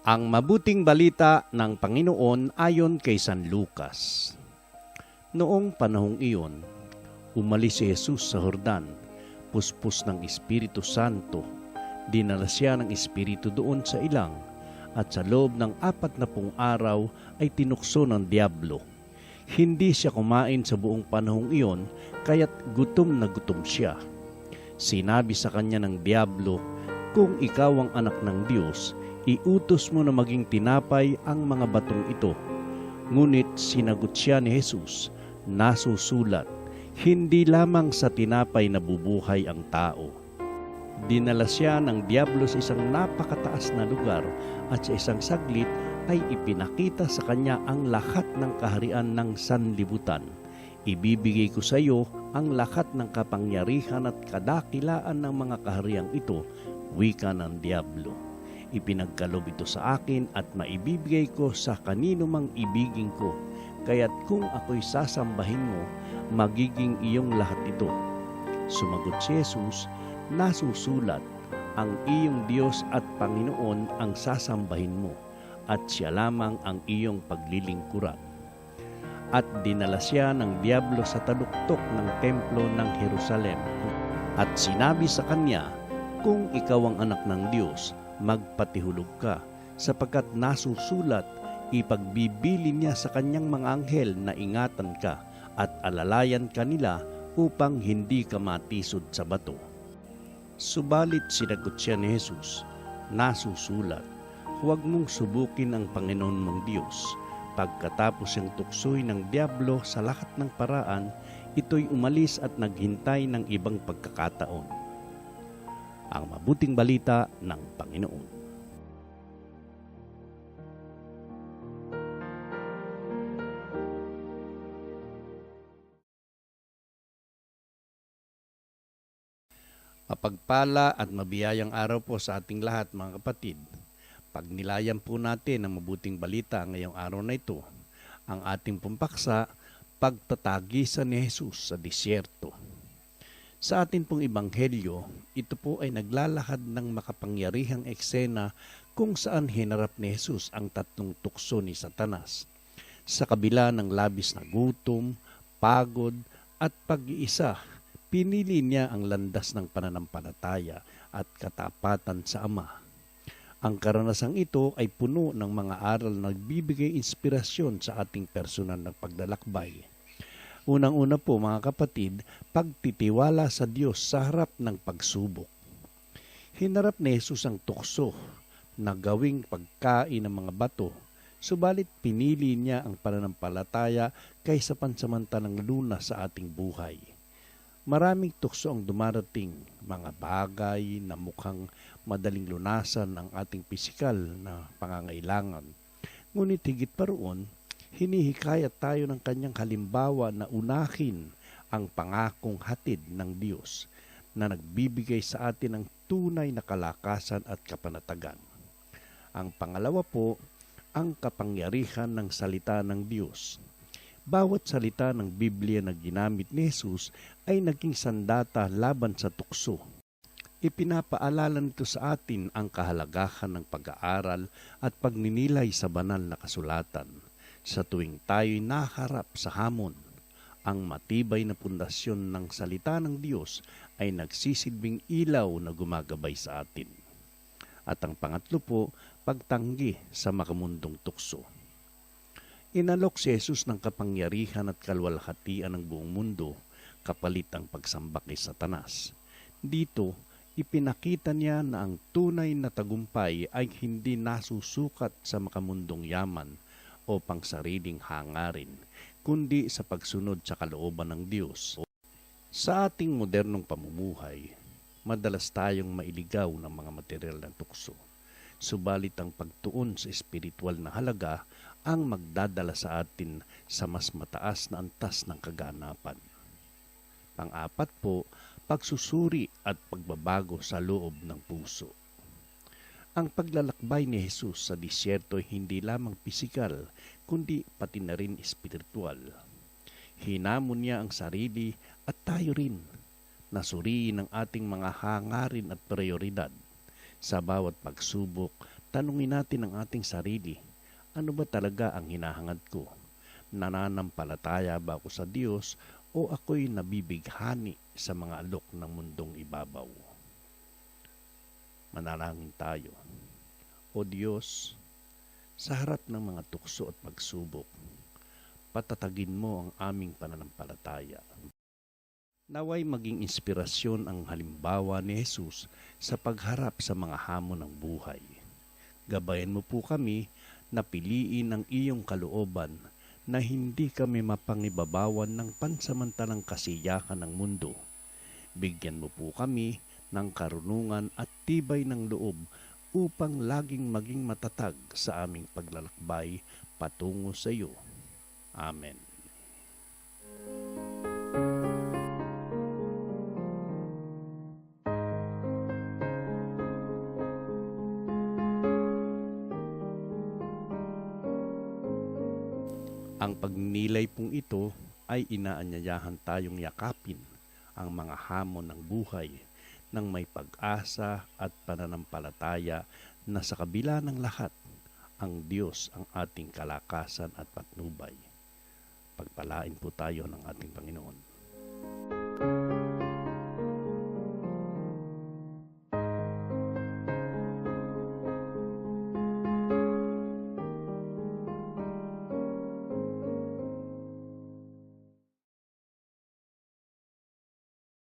Ang mabuting balita ng Panginoon ayon kay San Lucas. Noong panahong iyon, umalis si Jesus sa Jordan, puspos ng Espiritu Santo. Dinala siya ng Espiritu doon sa ilang, at sa loob ng 40 araw ay tinukso ng diablo. Hindi siya kumain sa buong panahong iyon, kaya't gutom na gutom siya. Sinabi sa kanya ng diablo, "Kung ikaw ang anak ng Diyos, iutos mo na maging tinapay ang mga batong ito." Ngunit sinagot siya ni Jesus, "Nasusulat, hindi lamang sa tinapay nabubuhay ang tao." Dinala siya ng diablo sa isang napakataas na lugar at sa isang saglit ay ipinakita sa kanya ang lahat ng kaharian ng sanlibutan. "Ibibigay ko sa iyo ang lahat ng kapangyarihan at kadakilaan ng mga kahariang ito," wika ng diablo. "Ipinagkaloob ito sa akin at maibibigay ko sa kanino mang ibigin ko. Kaya't kung ako'y sasambahin mo, magiging iyong lahat ito." Sumagot si Jesus, "Nasusulat, ang iyong Diyos at Panginoon ang sasambahin mo, at siya lamang ang iyong paglilingkuran." At dinala siya ng diablo sa taluktok ng templo ng Jerusalem. At sinabi sa kanya, "Kung ikaw ang anak ng Diyos, magpatihulog ka, sapagkat nasusulat, ipagbibili niya sa kanyang mga anghel na ingatan ka at alalayan ka nila upang hindi ka matisod sa bato." Subalit sinagot siya ni Jesus, "Nasusulat, huwag mong subukin ang Panginoon mong Diyos." Pagkatapos siyang tuksoy ng diablo sa lahat ng paraan, ito'y umalis at naghintay ng ibang pagkakataon. Ang mabuting balita ng Panginoon. Mapagpala at mabiyayang araw po sa ating lahat, mga kapatid. Pagnilayan po natin ang mabuting balita ngayong araw na ito. Ang ating pumpaksa, pagtatagisan ni Jesus sa disyerto. Sa atin pong ebanghelyo, ito po ay naglalahad ng makapangyarihang eksena kung saan hinarap ni Jesus ang 3 tukso ni Satanas. Sa kabila ng labis na gutom, pagod at pag-iisa, pinili niya ang landas ng pananampalataya at katapatan sa Ama. Ang karanasang ito ay puno ng mga aral na nagbibigay inspirasyon sa ating personal na paglalakbay. Unang-una po, mga kapatid, pagtitiwala sa Diyos sa harap ng pagsubok. Hinarap ni Jesus ang tukso na gawing pagkain ng mga bato, subalit pinili niya ang pananampalataya kaysa pansamantalang lunas sa ating buhay. Maraming tukso ang dumarating, mga bagay na mukhang madaling lunasan ang ating pisikal na pangangailangan. Ngunit higit pa roon, hinihikayat tayo ng kanyang halimbawa na unahin ang pangakong hatid ng Diyos na nagbibigay sa atin ng tunay na kalakasan at kapanatagan. Ang pangalawa po, ang kapangyarihan ng salita ng Diyos. Bawat salita ng Biblia na ginamit ni Jesus ay naging sandata laban sa tukso. Ipinapaalala nito sa atin ang kahalagahan ng pag-aaral at pagninilay sa banal na kasulatan. Sa tuwing tayo'y naharap sa hamon, ang matibay na pundasyon ng salita ng Diyos ay nagsisilbing ilaw na gumagabay sa atin. At ang pangatlo po, pagtanggi sa makamundong tukso. Inalok si Jesus ng kapangyarihan at kalwalhatian ng buong mundo, kapalit ang pagsamba kay Satanas. Dito, ipinakita niya na ang tunay na tagumpay ay hindi nasusukat sa makamundong yaman o pangsariling hangarin, kundi sa pagsunod sa kalooban ng Diyos. Sa ating modernong pamumuhay, madalas tayong mailigaw ng mga material na tukso. Subalit ang pagtuon sa espiritual na halaga ang magdadala sa atin sa mas mataas na antas ng kaganapan. Pang-apat po, pagsusuri at pagbabago sa loob ng puso. Ang paglalakbay ni Jesus sa disyerto ay hindi lamang pisikal, kundi pati na rin espiritual. Hinamon niya ang sarili at tayo rin, nasuriin ang ating mga hangarin at prioridad. Sa bawat pagsubok, Tanungin natin ang ating sarili, ano ba talaga ang hinahangad ko? Nananampalataya ba ako sa Diyos o ako'y nabibighani sa mga alok ng mundong ibabaw? Manalangin tayo. O Diyos, sa harap ng mga tukso at pagsubok, patatagin mo ang aming pananampalataya. Naway maging inspirasyon ang halimbawa ni Jesus sa pagharap sa mga hamon ng buhay. Gabayan mo po kami na piliin ang iyong kalooban na hindi kami mapangibabawan ng pansamantalang kasiyahan ng mundo. Bigyan mo po kami ng karunungan at tibay ng loob upang laging maging matatag sa aming paglalakbay patungo sa iyo. Amen. Ang pagninilay pong ito ay inaanyayahan tayong yakapin ang mga hamon ng buhay ng may pag-asa at pananampalataya na sa kabila ng lahat, ang Diyos ang ating kalakasan at patnubay. Pagpalain po tayo ng ating Panginoon.